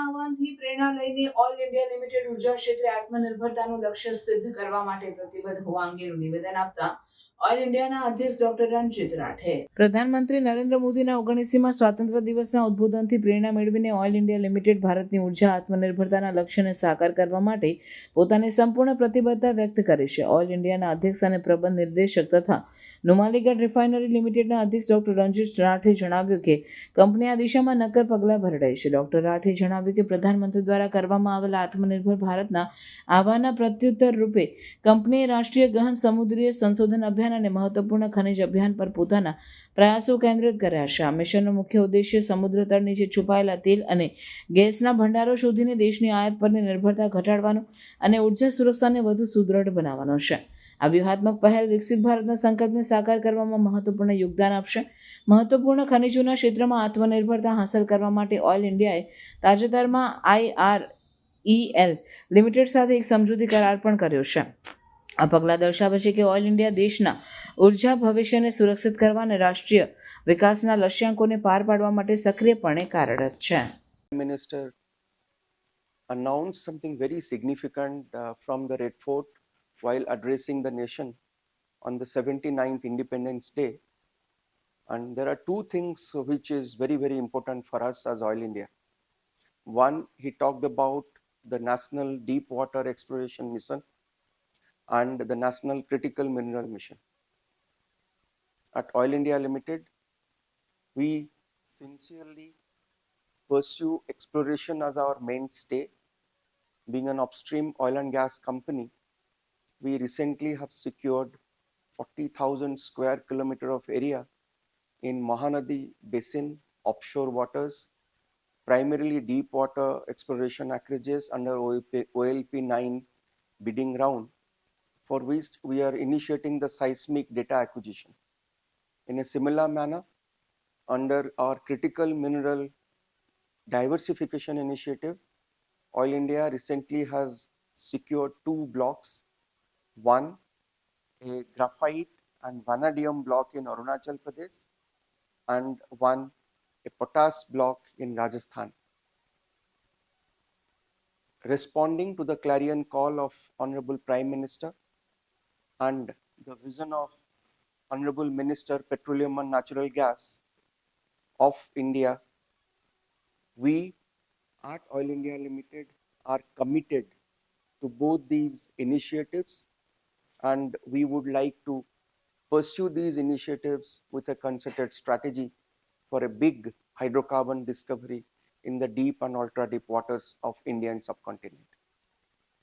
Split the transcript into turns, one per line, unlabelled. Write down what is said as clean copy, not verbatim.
આહવાનથી પ્રેરણા લઈને all India limited ઉર્જા ક્ષેત્રે આત્મનિર્ભરતાનું લક્ષ્ય સિદ્ધ કરવા માટે પ્રતિબદ્ધ હોવા અંગેનું નિવેદન આપતા ઓલ ઇન્ડિયાના અધ્યક્ષ ડોક્ટર રણજીત રાઠે પ્રધાનમંત્રી નરેન્દ્ર મોદીના 79મા સ્વાતંત્ર્ય દિવસના ઉદ્બોધનથી પ્રેરણા મેળવીને ઓલ ઇન્ડિયા લિમિટેડ ભારતની ઉર્જા આત્મનિર્ભરતાના લક્ષ્યને સાકાર કરવા માટે પોતાની સંપૂર્ણ પ્રતિબદ્ધતા વ્યક્ત કરી છે. ઓલ ઇન્ડિયાના અધ્યક્ષ અને પ્રબંધ નિર્દેશક તથા નુમાલીગઢ રિફાઇનરી લિમિટેડના અધ્યક્ષ ડોક્ટર રણજીત રાઠે જણાવ્યું કે કંપની આ દિશામાં નક્કર પગલાં ભરી રહી છે. ડોક્ટર રાઠે જણાવ્યું કે પ્રધાનમંત્રી દ્વારા કરવામાં આવેલા આત્મનિર્ભર ભારતના આહવાનના પ્રત્યુત્તર રૂપે કંપનીએ રાષ્ટ્રીય ગહન સમુદ્રીય સંશોધન અભિયાન અને મહત્વપૂર્ણ ખનિજ અભિયાન પર પોતાના પ્રયાસો કેન્દ્રિત કર્યા છે. આ મિશનનો મુખ્ય ઉદ્દેશ્ય સમુદ્ર તળ નીચે છુપાયેલા તેલ અને ગેસના ભંડારો શોધીને દેશની આયાત પરની નિર્ભરતા ઘટાડવાનો અને ઉર્જા સુરક્ષાને વધુ સુદૃઢ બનાવવાનો છે. આ વ્યૂહાત્મક પહેલ વિકસિત ભારતના સંકલ્પને સાકાર કરવામાં મહત્વપૂર્ણ યોગદાન આપશે. મહત્વપૂર્ણ ખનિજોના ક્ષેત્રમાં આત્મનિર્ભરતા હાંસલ કરવા માટે ઓઇલ ઇન્ડિયાએ તાજેતરમાં IREL લિમિટેડ સાથે એક સમજૂતી કરાર પણ કર્યો છે. આ પગલાં દર્શાવે છે કે ઓઇલ ઇન્ડિયા દેશના ઉર્જા ભવિષ્યને સુરક્ષિત કરવા અને રાષ્ટ્રીય વિકાસના લક્ષ્યાંકોને પાર પાડવા માટે સક્રિયપણે કાર્યરત છે.
Minister announced something very significant from the Red Fort while addressing the nation on the 79th Independence Day. And there are two things which is very, very important for us as Oil India. One, he talked about the National Deep Water Exploration Mission and the National Critical Mineral Mission. At Oil India Limited, we sincerely pursue exploration as our mainstay. Being an upstream oil and gas company, we recently have secured 40,000 square kilometer of area in Mahanadi Basin offshore waters, primarily deep water exploration acreages under OLP 9 bidding round, for which we are initiating the seismic data acquisition. In a similar manner, under our critical mineral diversification initiative, Oil India recently has secured 2 blocks, one a graphite and vanadium block in Arunachal Pradesh and one a potash block in Rajasthan. Responding to the clarion call of Honorable Prime Minister and the vision of Honorable Minister Petroleum and Natural Gas of India, we at Oil India Limited are committed to both these initiatives, and we would like to pursue these initiatives with a concerted strategy for a big hydrocarbon discovery in the deep and ultra deep waters of Indian subcontinent.